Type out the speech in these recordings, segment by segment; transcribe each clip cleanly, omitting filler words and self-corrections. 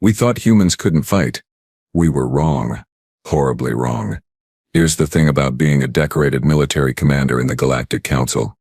We thought humans couldn't fight. We were wrong. Horribly wrong. Here's the thing about being a decorated military commander in the Galactic Council.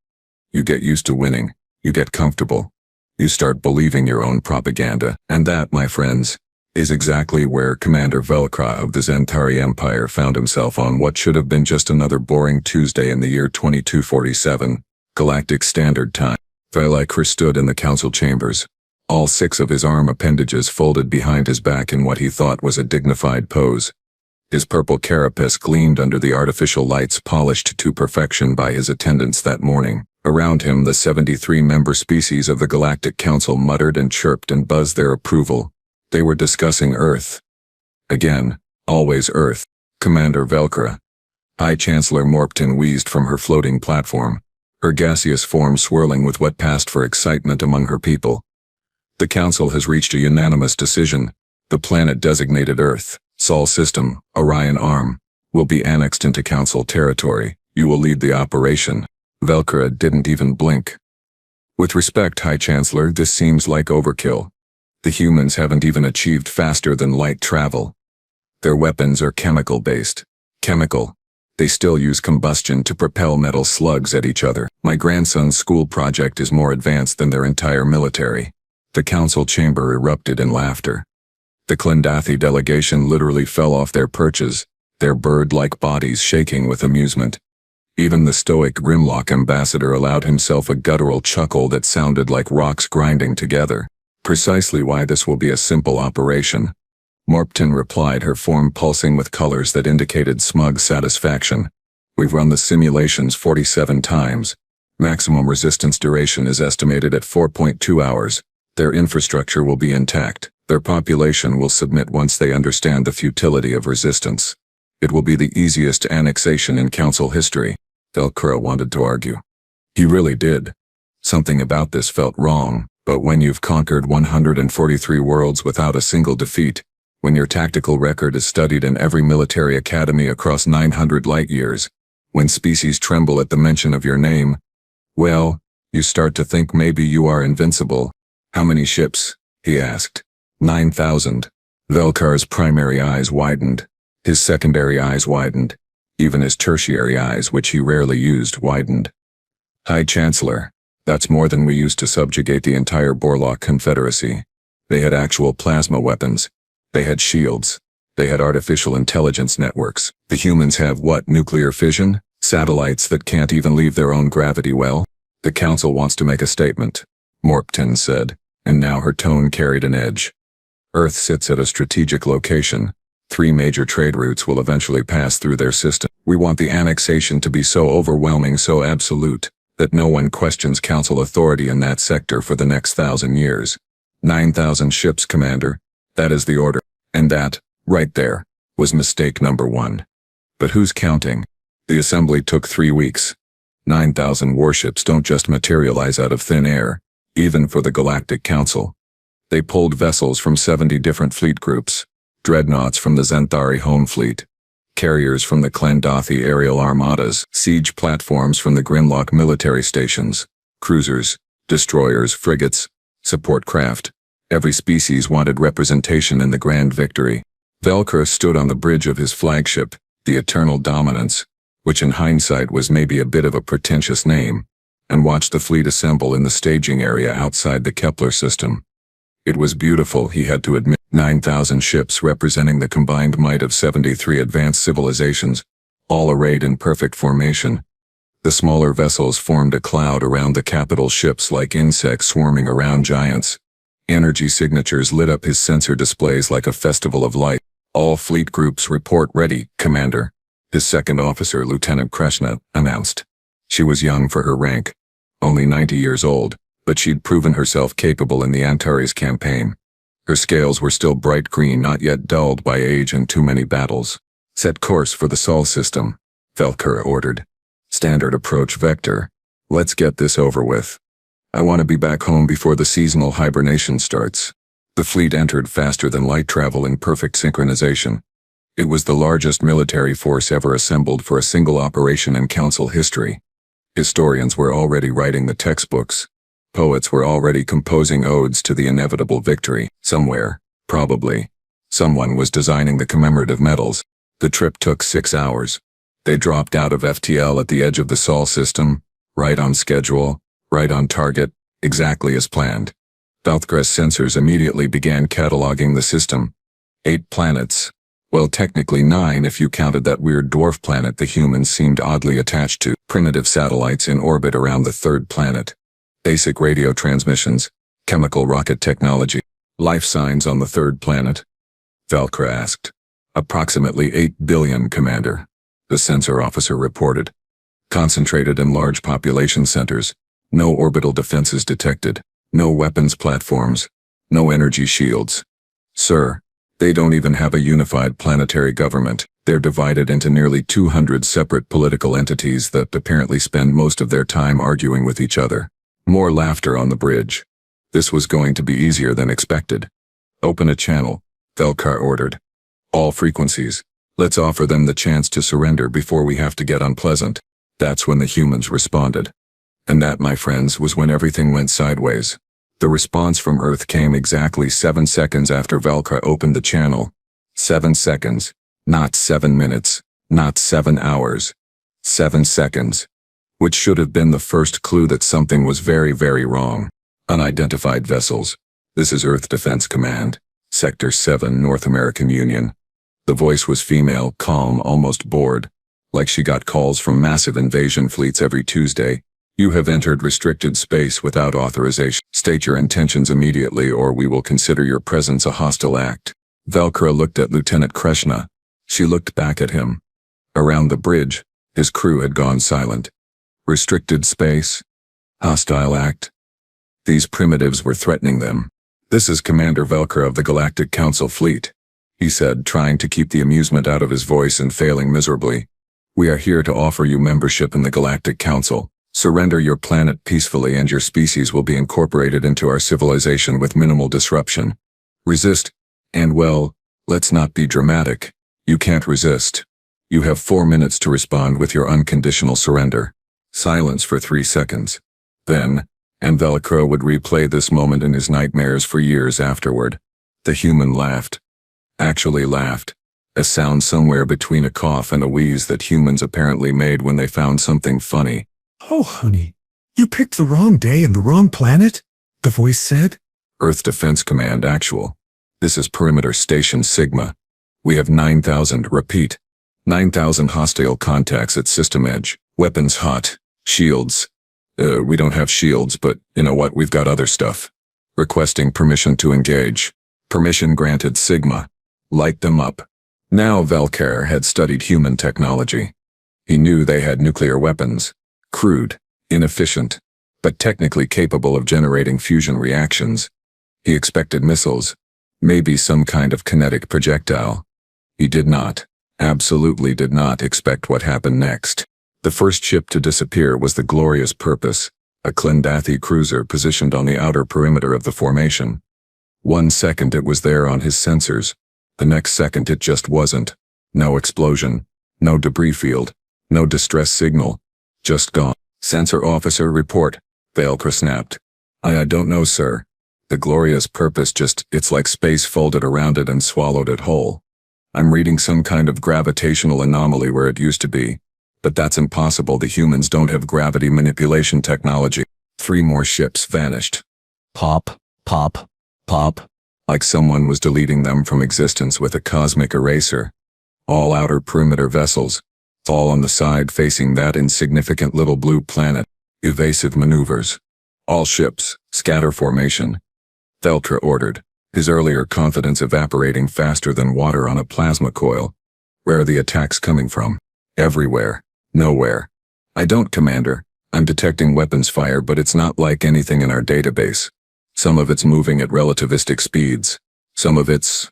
You get used to winning. You get comfortable. You start believing your own propaganda. And that, my friends, is exactly where Commander Velcro of the Zentari Empire found himself on what should have been just another boring Tuesday in the year 2247, Galactic Standard Time. Velcro stood in the council chambers, all 6 of his arm appendages folded behind his back in what he thought was a dignified pose. His purple carapace gleamed under the artificial lights polished to perfection by his attendants that morning. Around him, the 73-member species of the Galactic Council muttered and chirped and buzzed their approval. They were discussing Earth. Again, always Earth. Commander Velcro. High Chancellor Morpton wheezed from her floating platform, her gaseous form swirling with what passed for excitement among her people. The Council has reached a unanimous decision. The planet designated Earth, Sol System, Orion Arm, will be annexed into Council territory. You will lead the operation. Velcro didn't even blink. With respect, High Chancellor, this seems like overkill. The humans haven't even achieved faster than light travel. Their weapons are chemical-based. Chemical. They still use combustion to propel metal slugs at each other. My grandson's school project is more advanced than their entire military. The council chamber erupted in laughter. The Klendathi delegation literally fell off their perches, their bird-like bodies shaking with amusement. Even the stoic Grimlock ambassador allowed himself a guttural chuckle that sounded like rocks grinding together. Precisely why this will be a simple operation. Morpton replied, her form pulsing with colors that indicated smug satisfaction. We've run the simulations 47 times. Maximum resistance duration is estimated at 4.2 hours. Their infrastructure will be intact. Their population will submit once they understand the futility of resistance. It will be the easiest annexation in council history. Velcro wanted to argue. He really did. Something about this felt wrong, but when you've conquered 143 worlds without a single defeat, when your tactical record is studied in every military academy across 900 light-years, when species tremble at the mention of your name, well, you start to think maybe you are invincible. How many ships? He asked. 9,000. Velkar's primary eyes widened. His secondary eyes widened. Even his tertiary eyes, which he rarely used, widened. High Chancellor, that's more than we used to subjugate the entire Borlock Confederacy. They had actual plasma weapons. They had shields. They had artificial intelligence networks. The humans have what, nuclear fission? Satellites that can't even leave their own gravity well? The council wants to make a statement, Morpton said, and now her tone carried an edge. Earth sits at a strategic location. 3 major trade routes will eventually pass through their system. We want the annexation to be so overwhelming, so absolute, that no one questions council authority in that sector for the next 1,000 years. 9,000 ships, Commander. That is the order. And that, right there, was mistake number 1. But who's counting? The assembly took 3 weeks. 9,000 warships don't just materialize out of thin air, even for the Galactic Council. They pulled vessels from 70 different fleet groups, dreadnoughts from the Zentari Home Fleet, carriers from the Klendathi aerial armadas, siege platforms from the Grimlock military stations, cruisers, destroyers, frigates, support craft. Every species wanted representation in the grand victory. Velcro stood on the bridge of his flagship, the Eternal Dominance, which in hindsight was maybe a bit of a pretentious name, and watched the fleet assemble in the staging area outside the Kepler system. It was beautiful, he had to admit. 9,000 ships representing the combined might of 73 advanced civilizations, all arrayed in perfect formation. The smaller vessels formed a cloud around the capital ships like insects swarming around giants. Energy signatures lit up his sensor displays like a festival of light. All fleet groups report ready, Commander, his second officer, Lieutenant Kreshna, announced. She was young for her rank, only 90 years old, but she'd proven herself capable in the Antares campaign. Her scales were still bright green, not yet dulled by age and too many battles. Set course for the Sol system, Velcro ordered. Standard approach vector. Let's get this over with. I want to be back home before the seasonal hibernation starts. The fleet entered faster than light travel in perfect synchronization. It was the largest military force ever assembled for a single operation in council history. Historians were already writing the textbooks. Poets were already composing odes to the inevitable victory. Somewhere, Probably. Someone was designing the commemorative medals. The trip took 6 hours. They dropped out of FTL at the edge of the Sol system, right on schedule, right on target, exactly as planned. Valkyra's sensors immediately began cataloging the system. 8 planets. Well, technically 9 if you counted that weird dwarf planet the humans seemed oddly attached to. Primitive satellites in orbit around the 3rd planet. Basic radio transmissions. Chemical rocket technology. Life signs on the 3rd planet. Valkyra asked. Approximately 8 billion, Commander. The sensor officer reported. Concentrated in large population centers. No orbital defenses detected. No weapons platforms. No energy shields. Sir, they don't even have a unified planetary government. They're divided into nearly 200 separate political entities that apparently spend most of their time arguing with each other. More laughter on the bridge. This was going to be easier than expected. Open a channel, Velkar ordered. All frequencies. Let's offer them the chance to surrender before we have to get unpleasant. That's when the humans responded. And that, my friends, was when everything went sideways. The response from Earth came exactly 7 seconds after Velkar opened the channel. 7 seconds. Not 7 minutes. Not 7 hours. 7 seconds. Which should have been the first clue that something was very, very wrong. Unidentified vessels. This is Earth Defense Command. Sector 7, North American Union. The voice was female, calm, almost bored. Like she got calls from massive invasion fleets every Tuesday. You have entered restricted space without authorization. State your intentions immediately or we will consider your presence a hostile act. Valkyra looked at Lieutenant Kreshna. She looked back at him. Around the bridge, his crew had gone silent. Restricted space? Hostile act? These primitives were threatening them. This is Commander Velkar of the Galactic Council Fleet, he said, trying to keep the amusement out of his voice and failing miserably. We are here to offer you membership in the Galactic Council. Surrender your planet peacefully and your species will be incorporated into our civilization with minimal disruption. Resist, and well, let's not be dramatic. You can't resist. You have 4 minutes to respond with your unconditional surrender. Silence for 3 seconds. Then, and Velkar would replay this moment in his nightmares for years afterward. The human laughed. Actually laughed. A sound somewhere between a cough and a wheeze that humans apparently made when they found something funny. Oh, honey, you picked the wrong day and the wrong planet, the voice said. Earth Defense Command Actual. This is Perimeter Station Sigma. We have 9,000, repeat, 9,000 hostile contacts at system edge. Weapons hot. Shields. We don't have shields, but you know what, we've got other stuff. Requesting permission to engage. Permission granted, Sigma. Light them up. Now Velkar had studied human technology. He knew they had nuclear weapons. Crude, inefficient, but technically capable of generating fusion reactions. He expected missiles, maybe some kind of kinetic projectile. He did not, absolutely did not expect what happened next. The first ship to disappear was the Glorious Purpose, a Klendathi cruiser positioned on the outer perimeter of the formation. 1 second it was there on his sensors. The next second it just wasn't. No explosion, no debris field, no distress signal. Just gone. Sensor officer report. Velkar snapped. I don't know, sir. The Glorious Purpose it's like space folded around it and swallowed it whole. I'm reading some kind of gravitational anomaly where it used to be. But that's impossible, the humans don't have gravity manipulation technology. 3 more ships vanished. Pop, pop, pop. Like someone was deleting them from existence with a cosmic eraser. All outer perimeter vessels. All on the side facing that insignificant little blue planet. Evasive maneuvers. All ships, scatter formation. Velkar ordered, his earlier confidence evaporating faster than water on a plasma coil. Where are the attacks coming from? Everywhere. Nowhere. I don't, Commander. I'm detecting weapons fire, but it's not like anything in our database. Some of it's moving at relativistic speeds. Some of it's,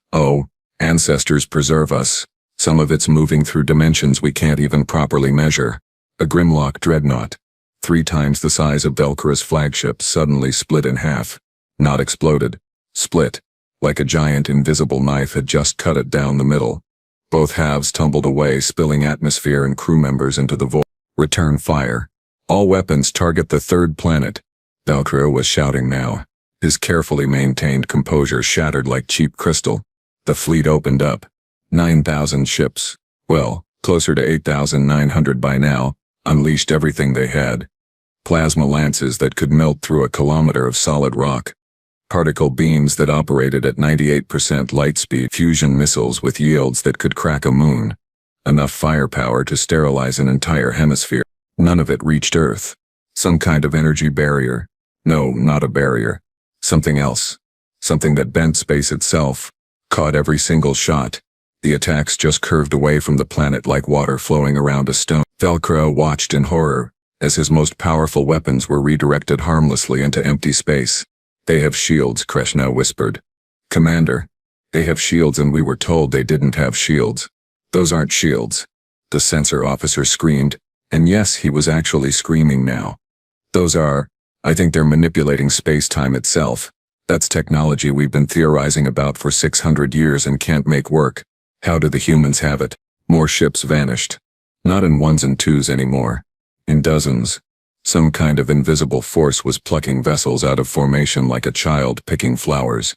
ancestors preserve us. Some of it's moving through dimensions we can't even properly measure. A Grimlock dreadnought, 3 times the size of Velkara's flagship, suddenly split in half. Not exploded. Split. Like a giant invisible knife had just cut it down the middle. Both halves tumbled away, spilling atmosphere and crew members into the void. Return fire. All weapons target the 3rd planet. Velkara was shouting now. His carefully maintained composure shattered like cheap crystal. The fleet opened up. 9,000 ships. Well, closer to 8,900 by now, unleashed everything they had. Plasma lances that could melt through a kilometer of solid rock. Particle beams that operated at 98% light speed. Fusion missiles with yields that could crack a moon. Enough firepower to sterilize an entire hemisphere. None of it reached Earth. Some kind of energy barrier. No, not a barrier. Something else. Something that bent space itself. Caught every single shot. The attacks just curved away from the planet like water flowing around a stone. Velcro watched in horror, as his most powerful weapons were redirected harmlessly into empty space. They have shields, Krishna whispered. Commander, they have shields and we were told they didn't have shields. Those aren't shields. The sensor officer screamed, and yes, he was actually screaming now. Those are, I think they're manipulating space-time itself. That's technology we've been theorizing about for 600 years and can't make work. How do the humans have it? More ships vanished. Not in ones and twos anymore. In dozens. Some kind of invisible force was plucking vessels out of formation like a child picking flowers.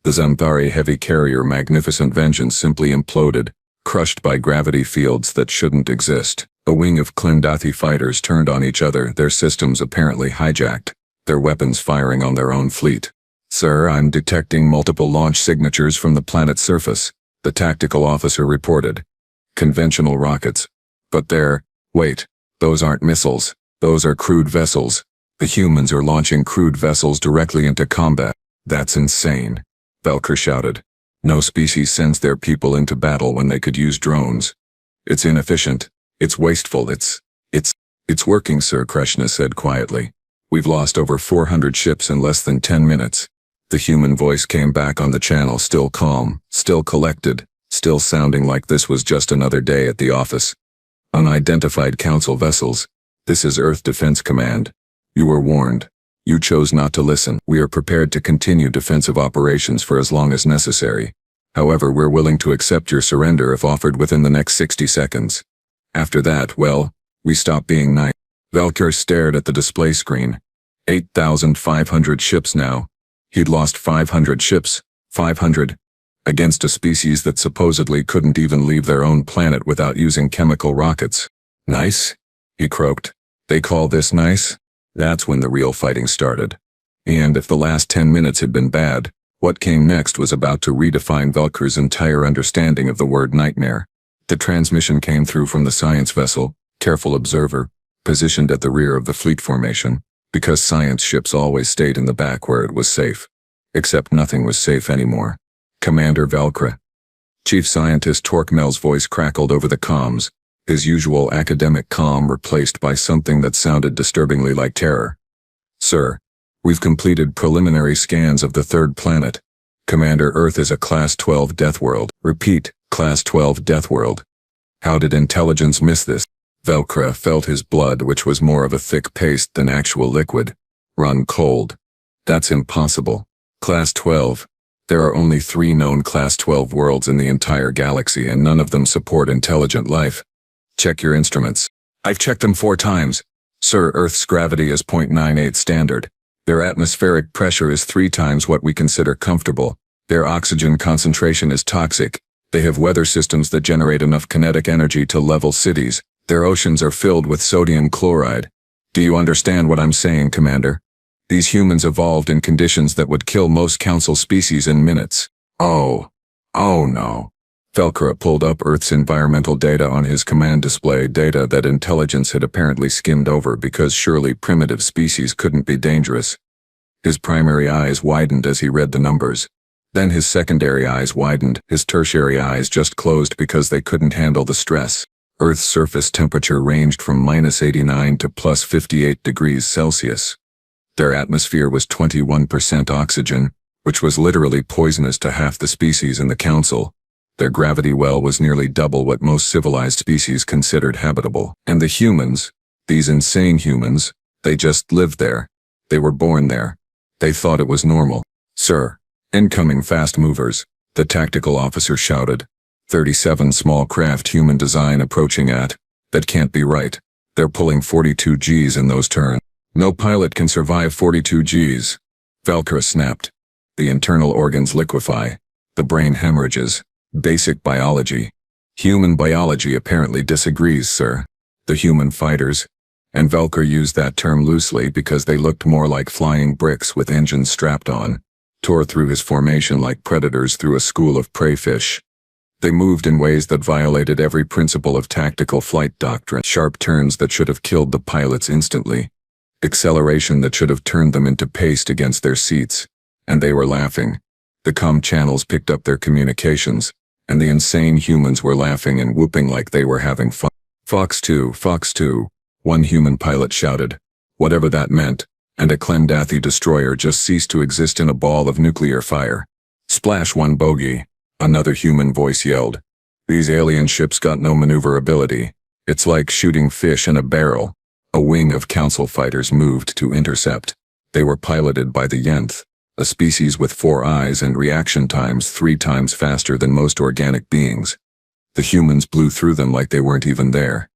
The Zamthari heavy carrier Magnificent Vengeance simply imploded, crushed by gravity fields that shouldn't exist. A wing of Klindathi fighters turned on each other, their systems apparently hijacked, their weapons firing on their own fleet. Sir, I'm detecting multiple launch signatures from the planet's surface, the tactical officer reported. Conventional rockets. But wait, those aren't missiles, those are crewed vessels. The humans are launching crewed vessels directly into combat. That's insane, Velker shouted. No species sends their people into battle when they could use drones. It's inefficient, it's wasteful, it's working, Sir, Krishna said quietly. We've lost over 400 ships in less than 10 minutes. The human voice came back on the channel, still calm, still collected, still sounding like this was just another day at the office. Unidentified council vessels. This is Earth Defense Command. You were warned. You chose not to listen. We are prepared to continue defensive operations for as long as necessary. However, we're willing to accept your surrender if offered within the next 60 seconds. After that, well, we stop being nice. Velker stared at the display screen. 8,500 ships now. He'd lost 500 ships, 500, against a species that supposedly couldn't even leave their own planet without using chemical rockets. Nice? He croaked. They call this nice? That's when the real fighting started. And if the last 10 minutes had been bad, what came next was about to redefine Velker's entire understanding of the word nightmare. The transmission came through from the science vessel, careful observer, positioned at the rear of the fleet formation, because science ships always stayed in the back where it was safe. Except nothing was safe anymore. Commander Velkra. Chief Scientist Torkmel's voice crackled over the comms, his usual academic calm replaced by something that sounded disturbingly like terror. Sir, we've completed preliminary scans of the third planet. Commander, Earth is a Class 12 Deathworld. Repeat, Class 12 Deathworld. How did intelligence miss this? Velkra felt his blood, which was more of a thick paste than actual liquid, run cold. That's impossible. Class 12. There are only 3 known Class 12 worlds in the entire galaxy and none of them support intelligent life. Check your instruments. I've checked them 4 times. Sir, Earth's gravity is 0.98 standard. Their atmospheric pressure is 3 times what we consider comfortable. Their oxygen concentration is toxic. They have weather systems that generate enough kinetic energy to level cities. Their oceans are filled with sodium chloride. Do you understand what I'm saying, Commander? These humans evolved in conditions that would kill most council species in minutes. Oh no. Velkra pulled up Earth's environmental data on his command display, data that intelligence had apparently skimmed over because surely primitive species couldn't be dangerous. His primary eyes widened as he read the numbers. Then his secondary eyes widened, his tertiary eyes just closed because they couldn't handle the stress. Earth's surface temperature ranged from -89 to +58 degrees Celsius. Their atmosphere was 21% oxygen, which was literally poisonous to half the species in the council. Their gravity well was nearly double what most civilized species considered habitable. And the humans, these insane humans, they just lived there. They were born there. They thought it was normal. Sir, incoming fast movers, the tactical officer shouted. 37 small craft human design approaching at. That can't be right. They're pulling 42 Gs in those turns. No pilot can survive 42 Gs. Velcro snapped. The internal organs liquefy. The brain hemorrhages. Basic biology. Human biology apparently disagrees, sir. The human fighters. And Velcro used that term loosely because they looked more like flying bricks with engines strapped on, tore through his formation like predators through a school of prey fish. They moved in ways that violated every principle of tactical flight doctrine. Sharp turns that should have killed the pilots instantly. Acceleration that should have turned them into paste against their seats. And they were laughing. The comm channels picked up their communications, and the insane humans were laughing and whooping like they were having fun. Fox 2, Fox 2, one human pilot shouted, whatever that meant, and a Klendathi destroyer just ceased to exist in a ball of nuclear fire. Splash one bogey, another human voice yelled. These alien ships got no maneuverability. It's like shooting fish in a barrel. A wing of council fighters moved to intercept. They were piloted by the Yenth, a species with 4 eyes and reaction times 3 times faster than most organic beings. The humans blew through them like they weren't even there.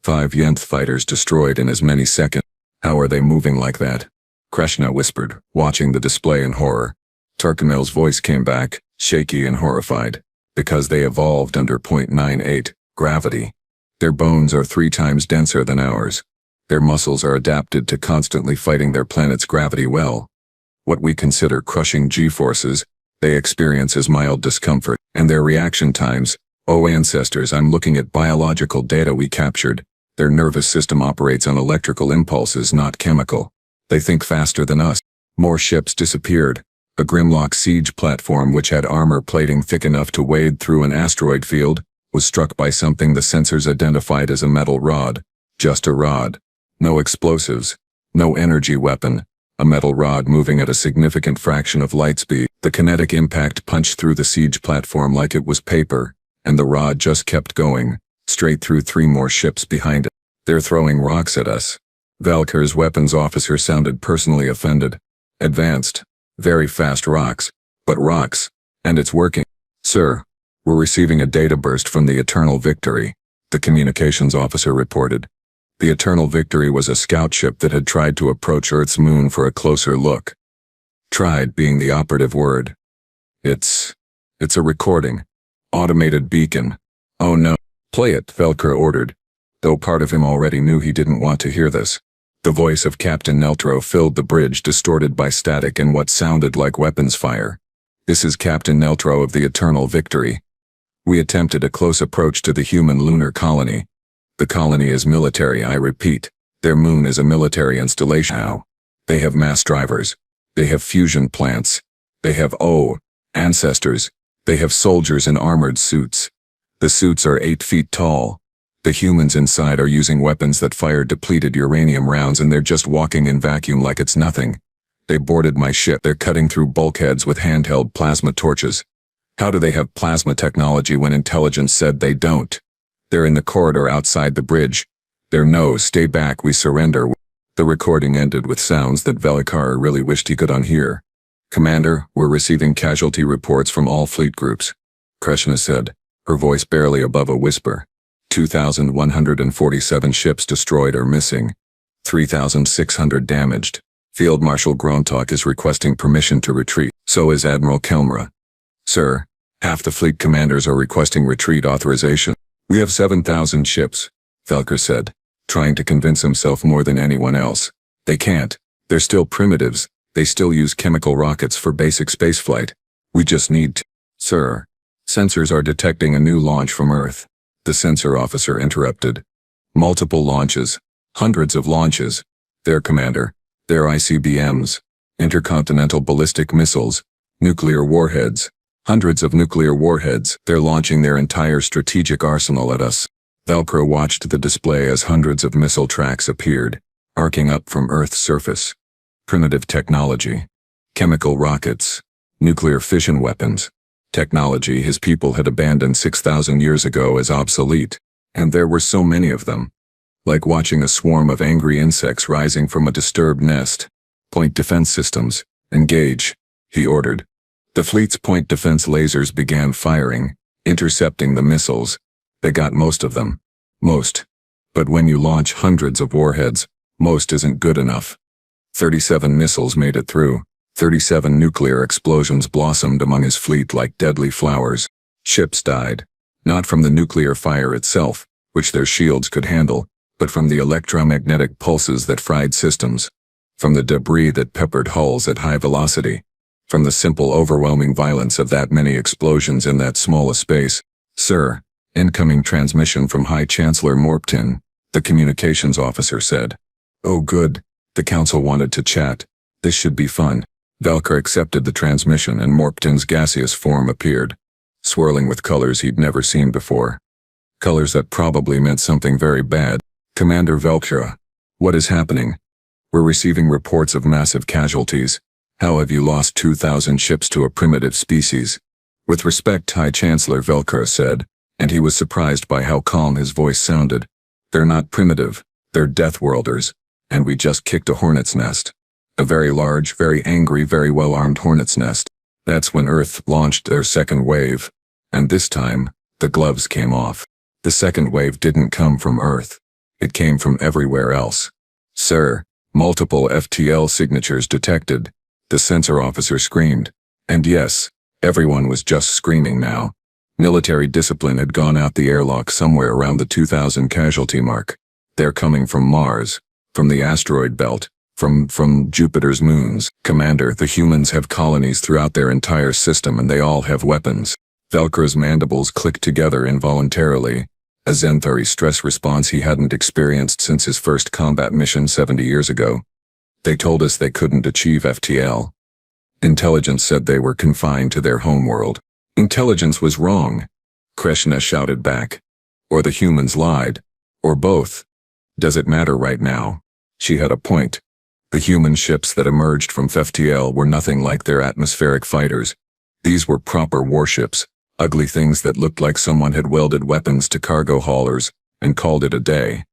5 Yenth fighters destroyed in as many seconds. How are they moving like that? Krishna whispered, watching the display in horror. Tarkamel's voice came back, shaky and horrified. Because they evolved under 0.98 gravity. Their bones are 3 times denser than ours. Their muscles are adapted to constantly fighting their planet's gravity well. What we consider crushing G-forces, they experience as mild discomfort, and their reaction times, oh ancestors, I'm looking at biological data we captured. Their nervous system operates on electrical impulses, not chemical. They think faster than us. More ships disappeared. A Grimlock siege platform which had armor plating thick enough to wade through an asteroid field, was struck by something the sensors identified as a metal rod. Just a rod. No explosives. No energy weapon. A metal rod moving at a significant fraction of light speed. The kinetic impact punched through the siege platform like it was paper, and the rod just kept going, straight through 3 more ships behind it. They're throwing rocks at us. Valkyr's weapons officer sounded personally offended. Advanced. Very fast rocks. But rocks. And it's working. Sir, we're receiving a data burst from the Eternal Victory, the communications officer reported. The Eternal Victory was a scout ship that had tried to approach Earth's moon for a closer look. Tried being the operative word. It's a recording. Automated beacon. Oh no. Play it, Velcro ordered. Though part of him already knew he didn't want to hear this. The voice of Captain Neltro filled the bridge, distorted by static and what sounded like weapons fire. This is Captain Neltro of the Eternal Victory. We attempted a close approach to the human lunar colony. The colony is military, I repeat. Their moon is a military installation. How? They have mass drivers. They have fusion plants. They have, ancestors. They have soldiers in armored suits. The suits are 8 feet tall. The humans inside are using weapons that fire depleted uranium rounds, and they're just walking in vacuum like it's nothing. They boarded my ship. They're cutting through bulkheads with handheld plasma torches. How do they have plasma technology when intelligence said they don't? They're in the corridor outside the bridge. They're no, stay back, we surrender. The recording ended with sounds that Velikar really wished he could unhear. Commander, we're receiving casualty reports from all fleet groups, Krishna said, her voice barely above a whisper. 2,147 ships destroyed or missing. 3,600 damaged. Field Marshal Grontok is requesting permission to retreat. So is Admiral Kelmra. Sir, half the fleet commanders are requesting retreat authorization. We have 7,000 ships, Velker said, trying to convince himself more than anyone else. They can't. They're still primitives. They still use chemical rockets for basic spaceflight. We just need to. Sir, sensors are detecting a new launch from Earth. The sensor officer interrupted. Multiple launches. Hundreds of launches. Their commander. Their ICBMs. Intercontinental ballistic missiles. Nuclear warheads. Hundreds of nuclear warheads. They're launching their entire strategic arsenal at us. Velcro watched the display as hundreds of missile tracks appeared, arcing up from Earth's surface. Primitive technology. Chemical rockets. Nuclear fission weapons. Technology his people had abandoned 6,000 years ago as obsolete, and there were so many of them. Like watching a swarm of angry insects rising from a disturbed nest. Point defense systems, engage, he ordered. The fleet's point defense lasers began firing, intercepting the missiles. They got most of them. Most. But when you launch hundreds of warheads, most isn't good enough. 37 missiles made it through, 37 nuclear explosions blossomed among his fleet like deadly flowers. Ships died, not from the nuclear fire itself, which their shields could handle, but from the electromagnetic pulses that fried systems, from the debris that peppered hulls at high velocity, from the simple overwhelming violence of that many explosions in that small a space. "Sir, incoming transmission from High Chancellor Morpton," the communications officer said. "Oh good, the council wanted to chat. This should be fun." Valkyr accepted the transmission and Morpton's gaseous form appeared, swirling with colors he'd never seen before. Colors that probably meant something very bad. "Commander Valkyr, what is happening? We're receiving reports of massive casualties. How have you lost 2,000 ships to a primitive species?" "With respect," High Chancellor Valkyr said, and he was surprised by how calm his voice sounded. "They're not primitive, they're Deathworlders, and we just kicked a hornet's nest. A very large, very angry, very well-armed hornet's nest. That's when Earth launched their second wave. And this time, the gloves came off. The second wave didn't come from Earth. It came from everywhere else." "Sir, multiple FTL signatures detected," the sensor officer screamed. And yes, everyone was just screaming now. Military discipline had gone out the airlock somewhere around the 2,000 casualty mark. "They're coming from Mars, from the asteroid belt, from Jupiter's moons. Commander, the humans have colonies throughout their entire system and they all have weapons." Valkyr's mandibles clicked together involuntarily, a Zenthari stress response he hadn't experienced since his first combat mission 70 years ago. "They told us they couldn't achieve FTL. Intelligence said they were confined to their homeworld." "Intelligence was wrong," Krishna shouted back. "Or the humans lied. Or both. Does it matter right now?" She had a point. The human ships that emerged from FTL were nothing like their atmospheric fighters. These were proper warships, ugly things that looked like someone had welded weapons to cargo haulers and called it a day.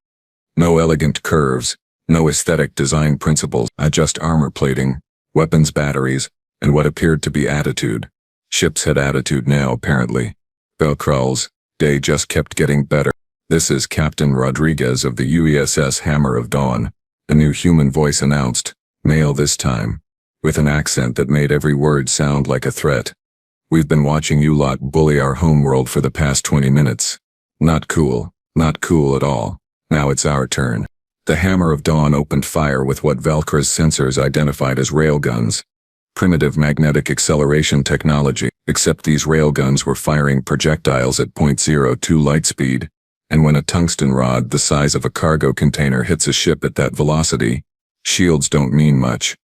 No elegant curves, no aesthetic design principles, just armor plating, weapons batteries, and what appeared to be attitude. Ships had attitude now, apparently. Valkral's day just kept getting better. "This is Captain Rodriguez of the UESS Hammer of Dawn," a new human voice announced, male this time, with an accent that made every word sound like a threat. "We've been watching you lot bully our homeworld for the past 20 minutes. Not cool, not cool at all. Now it's our turn." The Hammer of Dawn opened fire with what Valkyr's sensors identified as railguns. Primitive magnetic acceleration technology, except these railguns were firing projectiles at .02 light speed, and when a tungsten rod the size of a cargo container hits a ship at that velocity, shields don't mean much.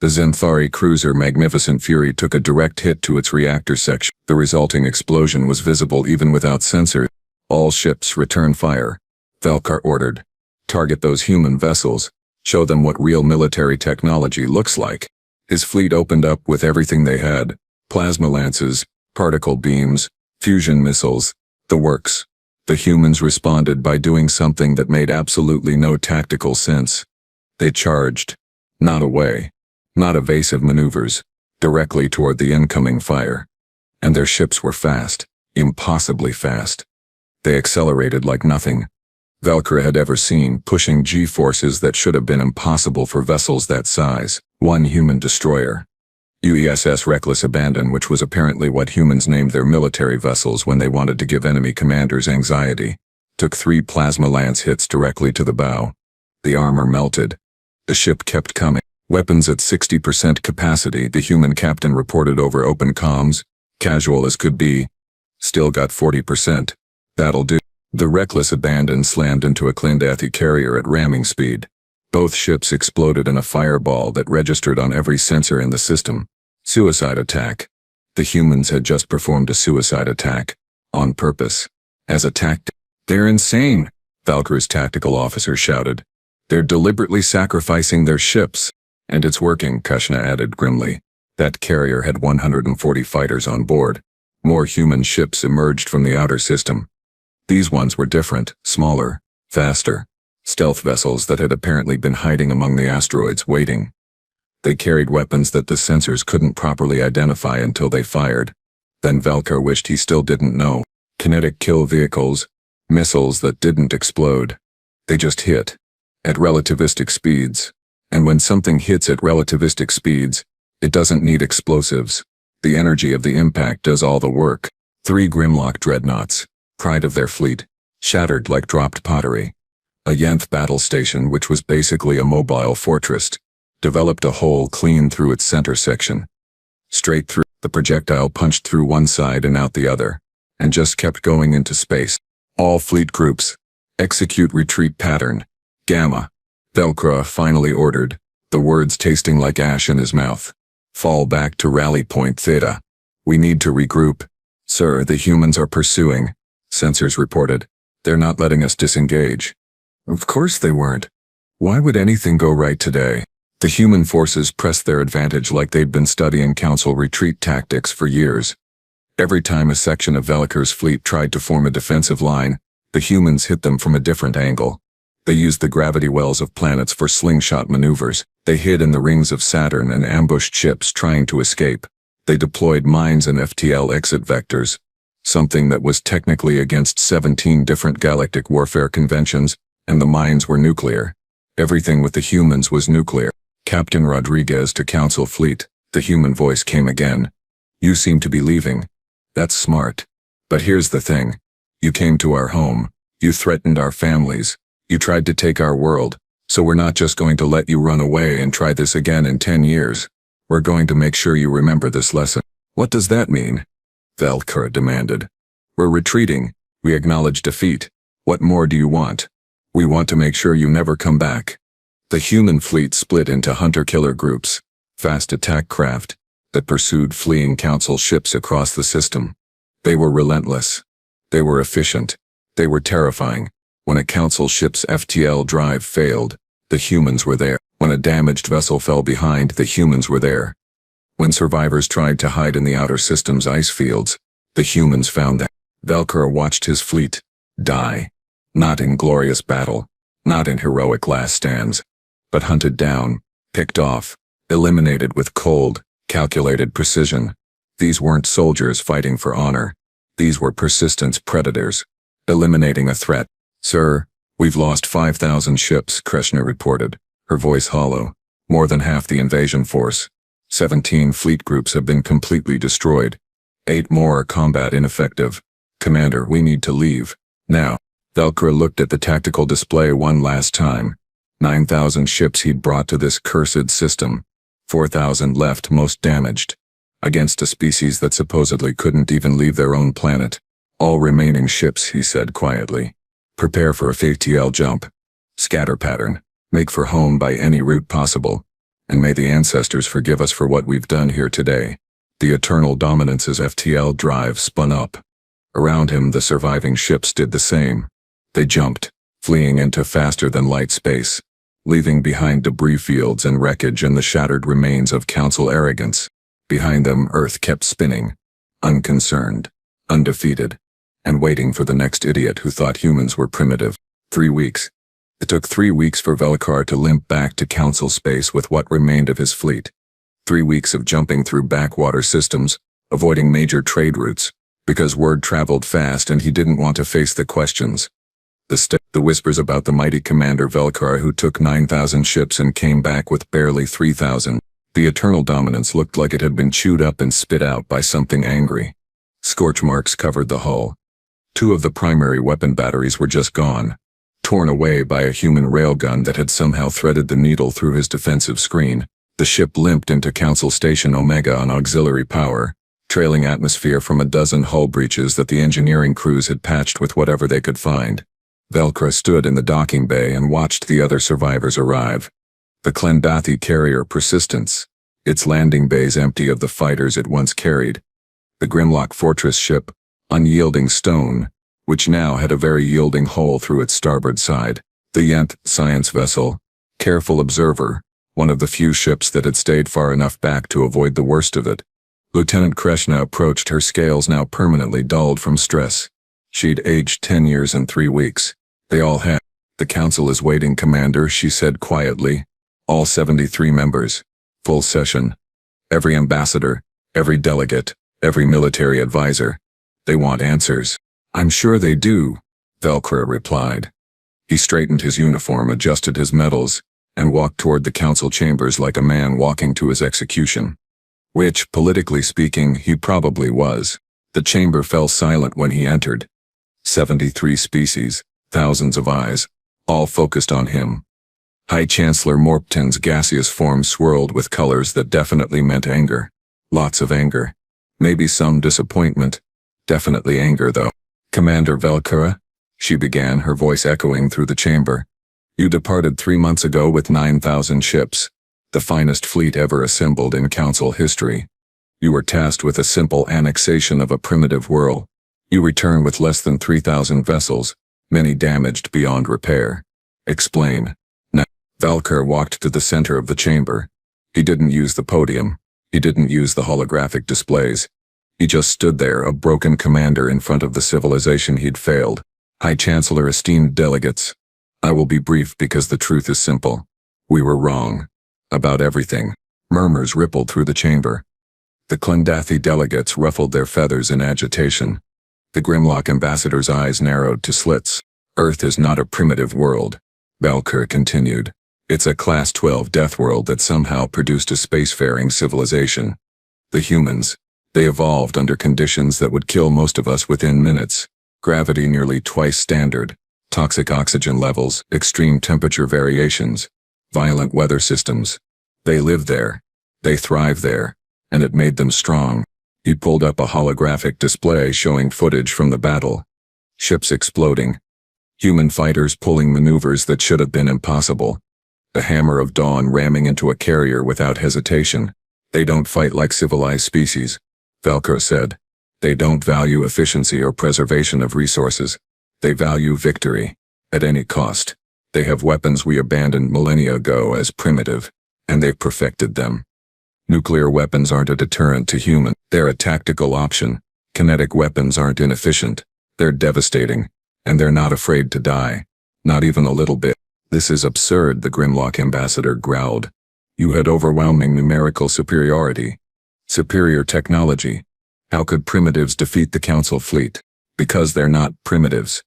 The Zenthari cruiser Magnificent Fury took a direct hit to its reactor section. The resulting explosion was visible even without sensors. "All ships return fire," Valkyr ordered. "Target those human vessels. Show them what real military technology looks like." His fleet opened up with everything they had: plasma lances, particle beams, fusion missiles, the works. The humans responded by doing something that made absolutely no tactical sense. They charged. Not away. Not evasive maneuvers. Directly toward the incoming fire. And their ships were fast. Impossibly fast. They accelerated like nothing Valkyr had ever seen, pushing G-forces that should have been impossible for vessels that size. One human destroyer. UESS Reckless Abandon, which was apparently what humans named their military vessels when they wanted to give enemy commanders anxiety, took 3 plasma lance hits directly to the bow. The armor melted. The ship kept coming. Weapons at 60% capacity, the human captain reported over open comms. Casual as could be. Still got 40%. That'll do. The Reckless Abandon slammed into a Klindathi carrier at ramming speed. Both ships exploded in a fireball that registered on every sensor in the system. Suicide attack. The humans had just performed a suicide attack. On purpose. As a tactic. "They're insane," Valkyr's tactical officer shouted. "They're deliberately sacrificing their ships." "And it's working," Kushna added grimly. That carrier had 140 fighters on board. More human ships emerged from the outer system. These ones were different, smaller, faster. Stealth vessels that had apparently been hiding among the asteroids waiting. They carried weapons that the sensors couldn't properly identify until they fired. Then Valkyr wished he still didn't know. Kinetic kill vehicles, missiles that didn't explode. They just hit. At relativistic speeds. And when something hits at relativistic speeds, It doesn't need explosives. The energy of the impact does all the work. 3 Grimlock dreadnoughts, pride of their fleet, shattered like dropped pottery. A Yenth battle station, which was basically a mobile fortress, developed a hole clean through its center section. Straight through, the projectile punched through one side and out the other, and just kept going into space. All fleet groups, execute retreat pattern, Gamma. Velcro finally ordered, the words tasting like ash in his mouth. Fall back to rally point Theta. We need to regroup. Sir, the humans are pursuing. Sensors reported. They're not letting us disengage. Of course they weren't. Why would anything go right today? The human forces pressed their advantage like they'd been studying Council retreat tactics for years. Every time a section of Velcro's fleet tried to form a defensive line, the humans hit them from a different angle. They used the gravity wells of planets for slingshot maneuvers. They hid in the rings of Saturn and ambushed ships trying to escape. They deployed mines and FTL exit vectors, something that was technically against 17 different galactic warfare conventions, and the mines were nuclear. Everything with the humans was nuclear. Captain Rodriguez to Council Fleet, the human voice came again. You seem to be leaving. That's smart. But here's the thing. You came to our home. You threatened our families. You tried to take our world. So we're not just going to let you run away and try this again in 10 years. We're going to make sure you remember this lesson. What does that mean? Velcro demanded. We're retreating. We acknowledge defeat. What more do you want? We want to make sure you never come back. The human fleet split into hunter-killer groups, fast attack craft, that pursued fleeing Council ships across the system. They were relentless. They were efficient. They were terrifying. When a Council ship's FTL drive failed, the humans were there. When a damaged vessel fell behind, the humans were there. When survivors tried to hide in the outer system's ice fields, the humans found them. Velcro watched his fleet die. Not in glorious battle, not in heroic last stands, but hunted down, picked off, eliminated with cold, calculated precision. These weren't soldiers fighting for honor. These were persistent predators, eliminating a threat. Sir, we've lost 5,000 ships, Kreshna reported, her voice hollow. More than half the invasion force. 17 fleet groups have been completely destroyed. 8 more are combat ineffective. Commander, we need to leave. Now. Velcro looked at the tactical display one last time. 9,000 ships he'd brought to this cursed system. 4,000 left, most damaged. Against a species that supposedly couldn't even leave their own planet. All remaining ships, he said quietly. Prepare for a FTL jump. Scatter pattern. Make for home by any route possible. And may the ancestors forgive us for what we've done here today. The Eternal Dominance's FTL drive spun up. Around him, the surviving ships did the same. They jumped, fleeing into faster-than-light space, leaving behind debris fields and wreckage and the shattered remains of Council arrogance. Behind them, Earth kept spinning, unconcerned, undefeated, and waiting for the next idiot who thought humans were primitive. 3 weeks. It took 3 weeks for Velcro to limp back to Council space with what remained of his fleet. 3 weeks of jumping through backwater systems, avoiding major trade routes, because word traveled fast and he didn't want to face the questions. The whispers about the mighty Commander Velcro who took 9,000 ships and came back with barely 3,000. The Eternal Dominance looked like it had been chewed up and spit out by something angry. Scorch marks covered the hull. 2 of the primary weapon batteries were just gone, torn away by a human railgun that had somehow threaded the needle through his defensive screen. The ship limped into Council Station Omega on auxiliary power, trailing atmosphere from a dozen hull breaches that the engineering crews had patched with whatever they could find. Velcro stood in the docking bay and watched the other survivors arrive. The Klendathi carrier Persistence, its landing bays empty of the fighters it once carried. The Grimlock fortress ship, Unyielding Stone, which now had a very yielding hole through its starboard side. The Yenth science vessel, Careful Observer, one of the few ships that had stayed far enough back to avoid the worst of it. Lieutenant Kreshna approached, her scales now permanently dulled from stress. She'd aged 10 years and 3 weeks. They all had. The Council is waiting, Commander, she said quietly. All 73 members. Full session. Every ambassador, every delegate, every military advisor. They want answers. I'm sure they do, Velcro replied. He straightened his uniform, adjusted his medals, and walked toward the Council chambers like a man walking to his execution. Which, politically speaking, he probably was. The chamber fell silent when he entered. 73 species, thousands of eyes, all focused on him. High Chancellor Morpton's gaseous form swirled with colors that definitely meant anger. Lots of anger. Maybe some disappointment. Definitely anger, though. "Commander Velkura," she began, her voice echoing through the chamber. "You departed 3 months ago with 9,000 ships, the finest fleet ever assembled in Council history. You were tasked with a simple annexation of a primitive world. You return with less than 3,000 vessels, many damaged beyond repair. Explain." Velkura walked to the center of the chamber. He didn't use the podium. He didn't use the holographic displays. He just stood there, a broken commander in front of the civilization he'd failed. "High Chancellor, esteemed delegates. I will be brief because the truth is simple. We were wrong. About everything." Murmurs rippled through the chamber. The Clendathi delegates ruffled their feathers in agitation. The Grimlock ambassador's eyes narrowed to slits. "Earth is not a primitive world," Velkura continued. "It's a Class 12 Deathworld that somehow produced a spacefaring civilization. The humans, they evolved under conditions that would kill most of us within minutes. Gravity nearly twice standard, toxic oxygen levels, extreme temperature variations, violent weather systems. They live there. They thrive there. And it made them strong." He pulled up a holographic display showing footage from the battle. Ships exploding. Human fighters pulling maneuvers that should have been impossible. The hammer of dawn ramming into a carrier without hesitation. "They don't fight like civilized species," Velkura said. "They don't value efficiency or preservation of resources. They value victory, at any cost. They have weapons we abandoned millennia ago as primitive, and they've perfected them. Nuclear weapons aren't a deterrent to humans. They're a tactical option. Kinetic weapons aren't inefficient. They're devastating, and they're not afraid to die. Not even a little bit." "This is absurd," the Grimlock ambassador growled. "You had overwhelming numerical superiority. Superior technology. How could primitives defeat the Council fleet?" "Because they're not primitives,"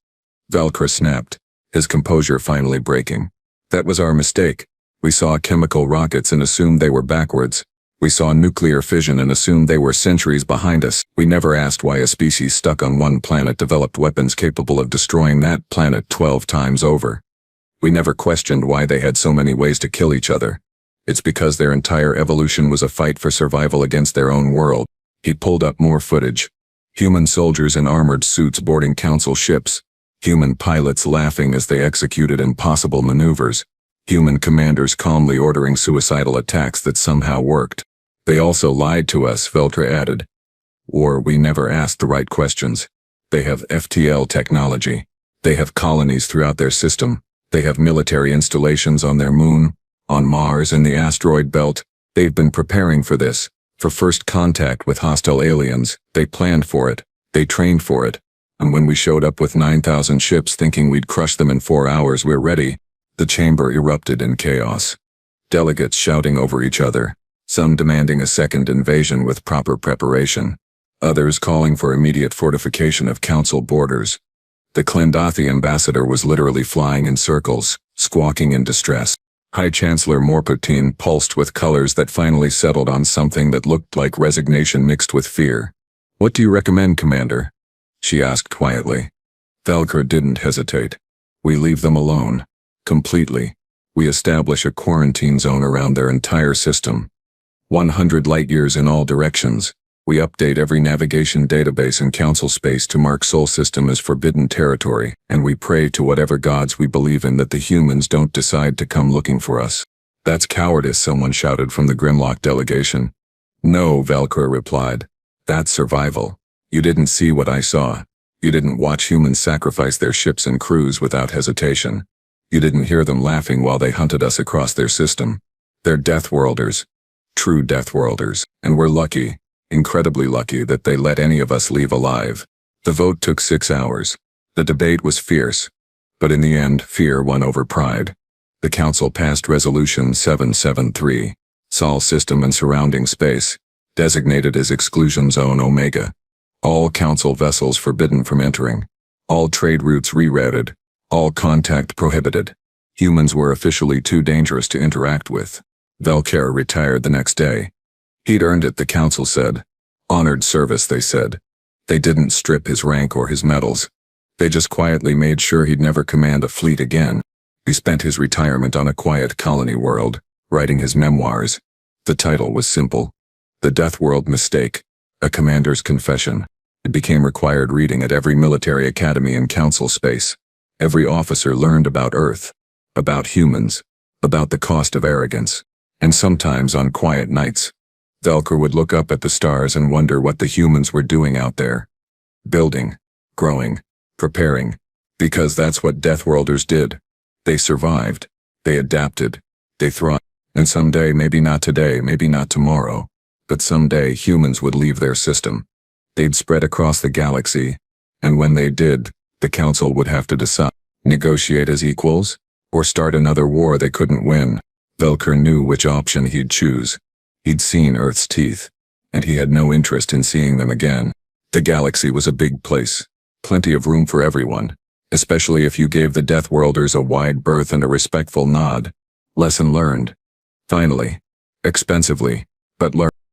Velkura snapped, his composure finally breaking. "That was our mistake. We saw chemical rockets and assumed they were backwards. We saw nuclear fission and assumed they were centuries behind us. We never asked why a species stuck on one planet developed weapons capable of destroying that planet 12 times over. We never questioned why they had so many ways to kill each other. It's because their entire evolution was a fight for survival against their own world." He pulled up more footage. Human soldiers in armored suits boarding Council ships. Human pilots laughing as they executed impossible maneuvers. Human commanders calmly ordering suicidal attacks that somehow worked. "They also lied to us," Velkura added. "Or we never asked the right questions. They have FTL technology. They have colonies throughout their system. They have military installations on their moon, on Mars and the asteroid belt. They've been preparing for this, for first contact with hostile aliens. They planned for it. They trained for it. And when we showed up with 9,000 ships thinking we'd crush them in 4 hours, we're ready." The chamber erupted in chaos. Delegates shouting over each other, some demanding a second invasion with proper preparation, others calling for immediate fortification of Council borders. The Clendathi ambassador was literally flying in circles, squawking in distress. High Chancellor Morpotine pulsed with colors that finally settled on something that looked like resignation mixed with fear. "What do you recommend, Commander?" she asked quietly. Velkura didn't hesitate. "We leave them alone. Completely. We establish a quarantine zone around their entire system. 100 light-years in all directions. We update every navigation database in Council space to mark Sol system as forbidden territory, and we pray to whatever gods we believe in that the humans don't decide to come looking for us." "That's cowardice," someone shouted from the Grimlock delegation. "No," Velkura replied. "That's survival. You didn't see what I saw. You didn't watch humans sacrifice their ships and crews without hesitation. You didn't hear them laughing while they hunted us across their system. They're Deathworlders. True Deathworlders, and we're lucky. Incredibly lucky that they let any of us leave alive." The vote took 6 hours. The debate was fierce. But in the end, fear won over pride. The Council passed Resolution 773, Sol system and surrounding space, designated as Exclusion Zone Omega. All Council vessels forbidden from entering. All trade routes rerouted. All contact prohibited. Humans were officially too dangerous to interact with. Velkura retired the next day. He'd earned it, the council said. Honored service, they said. They didn't strip his rank or his medals. They just quietly made sure he'd never command a fleet again. He spent his retirement on a quiet colony world, writing his memoirs. The title was simple: The Deathworld Mistake, a Commander's Confession. It became required reading at every military academy in council space. Every officer learned about Earth, about humans, about the cost of arrogance. And sometimes on quiet nights, Velker would look up at the stars and wonder what the humans were doing out there. Building, growing, preparing. Because that's what Deathworlders did. They survived. They adapted. They thrived. And someday, maybe not today, maybe not tomorrow, but someday humans would leave their system. They'd spread across the galaxy. And when they did, the council would have to decide: negotiate as equals, or start another war they couldn't win. Velker knew which option he'd choose. He'd seen Earth's teeth, and he had no interest in seeing them again. The galaxy was a big place. Plenty of room for everyone, especially if you gave the Deathworlders a wide berth and a respectful nod. Lesson learned. Finally. Expensively, but learned.